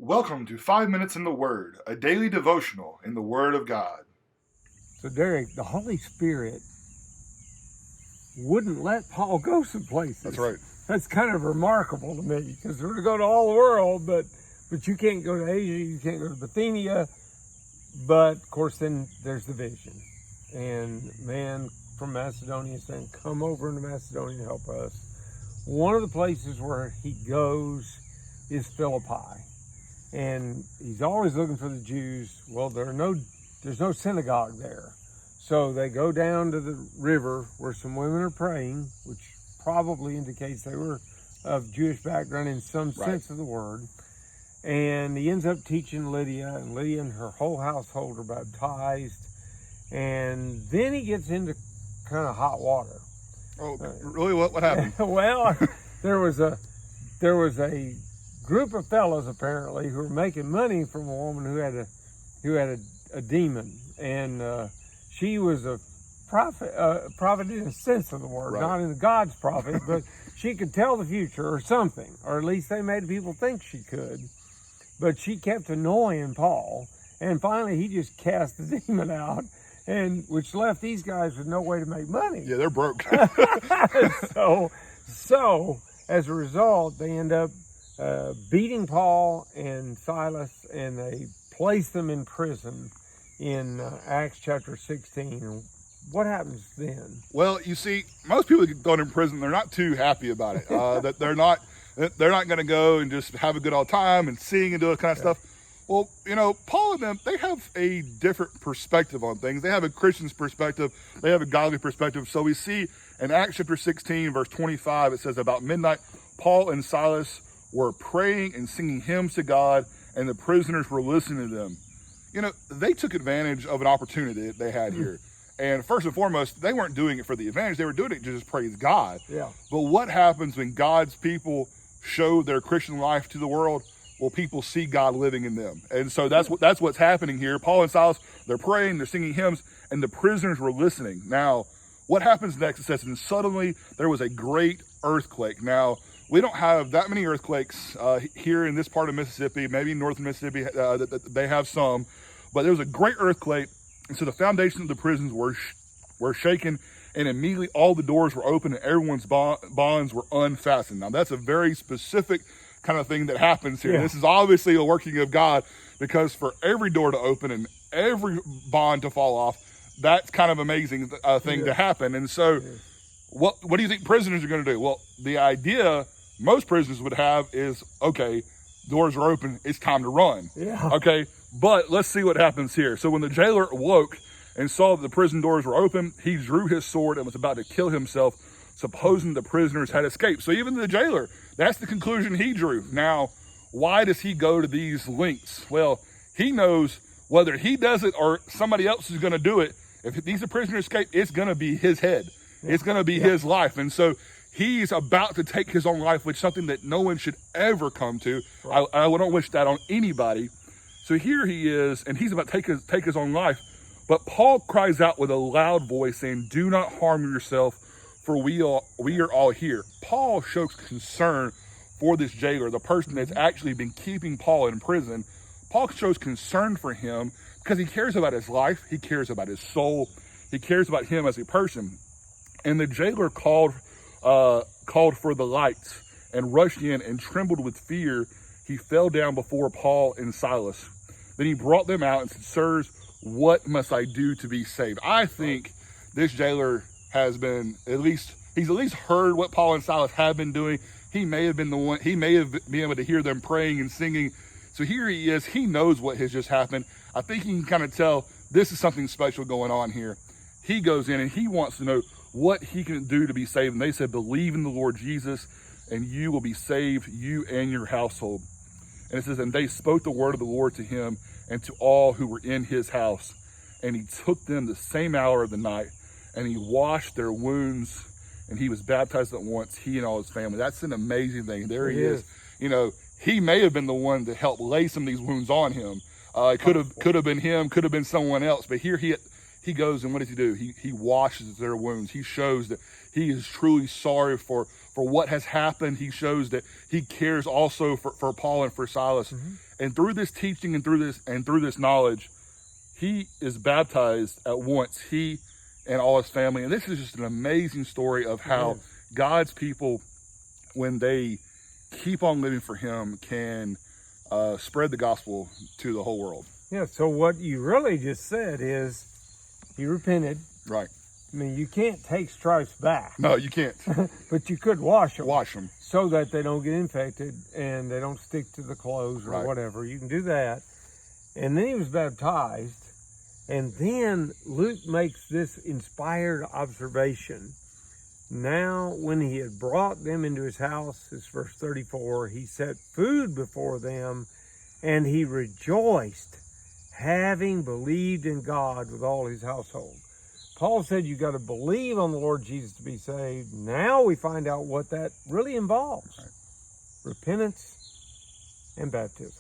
Welcome to 5 Minutes in the Word, a daily devotional in the Word of God. So, Derek, the Holy Spirit wouldn't let Paul go some places. That's right. That's kind of remarkable to me, because we're to go to all the world, but you can't go to Asia, you can't go to Bithynia. But, of course, then there's the vision. And man from Macedonia saying, come over into Macedonia and help us. One of the places where he goes is Philippi. And he's always looking for the Jews. Well, there's no synagogue there. So they go down to the river where some women are praying, which probably indicates they were of Jewish background in some sense of the word. And he ends up teaching Lydia, and Lydia and her whole household are baptized. And then he gets into kind of hot water. Oh, really? What happened? Well, there was a group of fellows apparently who were making money from a woman who had a demon, and she was a prophet in the sense of the word, not in God's prophet, but she could tell the future or something, or at least they made people think she could. But she kept annoying Paul, and finally he just cast the demon out, and which left these guys with no way to make money. Yeah, they're broke. So as a result, they end up beating Paul and Silas, and they place them in prison in Acts chapter 16. What happens then? Well, you see, most people get thrown in prison, they're not too happy about it. That they're not going to go and just have a good old time and sing and do that kind of stuff. Well, Paul and them, they have a different perspective on things. They have a Christian's perspective. They have a godly perspective. So we see in Acts chapter 16, verse 25, it says, about midnight, Paul and Silas were praying and singing hymns to God, and the prisoners were listening to them. They took advantage of an opportunity that they had here. And first and foremost, they weren't doing it for the advantage. They were doing it to just praise God. Yeah. But what happens when God's people show their Christian life to the world? Well, people see God living in them. And so that's what's happening here. Paul and Silas, they're praying, they're singing hymns, and the prisoners were listening. Now, what happens next? It says, and suddenly there was a great earthquake. Now, we don't have that many earthquakes here in this part of Mississippi, maybe northern Mississippi, they have some, but there was a great earthquake, and so the foundation of the prisons were shaken, and immediately all the doors were open and everyone's bonds were unfastened. Now, that's a very specific kind of thing that happens here. Yeah. This is obviously a working of God, because for every door to open and every bond to fall off, that's kind of amazing thing to happen. And so what do you think prisoners are going to do? Well, the idea most prisoners would have is, okay, doors are open, it's time to run. Yeah. Okay, but let's see what happens here. So when the jailer awoke and saw that the prison doors were open, he drew his sword and was about to kill himself, supposing the prisoners had escaped. So even the jailer, that's the conclusion he drew. Now, why does he go to these lengths? Well, he knows whether he does it or somebody else is going to do it. If these prisoners escape, it's going to be his head. Yeah. It's going to be his life. And so he's about to take his own life, which is something that no one should ever come to. Right. I don't wish that on anybody. So here he is, and he's about to take his own life. But Paul cries out with a loud voice, saying, do not harm yourself, for we are all here. Paul shows concern for this jailer, the person that's actually been keeping Paul in prison. Paul shows concern for him because he cares about his life. He cares about his soul. He cares about him as a person. And the jailer called for the lights and rushed in, and trembled with fear. He fell down before Paul and Silas. Then he brought them out and said, sirs, what must I do to be saved? I think this jailer has been he's at least heard what Paul and Silas have been doing. He may have been been able to hear them praying and singing. So here he is. He knows what has just happened. I think he can kind of tell this is something special going on here. He goes in and he wants to know what he can do to be saved. And they said, believe in the Lord Jesus and you will be saved, you and your household. And it says, and they spoke the word of the Lord to him and to all who were in his house. And he took them the same hour of the night, and he washed their wounds, and he was baptized at once, he and all his family. That's an amazing thing. There he is. He may have been the one to help lay some of these wounds on him. It could have been him, could have been someone else. But here he goes, and what does he do? He washes their wounds. He shows that he is truly sorry for what has happened. He shows that he cares also for Paul and for Silas. Mm-hmm. And through this teaching and through this knowledge, he is baptized at once, he and all his family. And this is just an amazing story of how God's people, when they keep on living for him, can spread the gospel to the whole world. Yeah, so what you really just said is he repented. Right. I mean, you can't take stripes back. No, you can't. But you could wash them. Wash them. So that they don't get infected and they don't stick to the clothes or whatever. You can do that. And then he was baptized. And then Luke makes this inspired observation. Now, when he had brought them into his house, this verse 34, he set food before them, and he rejoiced, having believed in God with all his household. Paul said you got to believe on the Lord Jesus to be saved. Now we find out what that really involves. Repentance and baptism.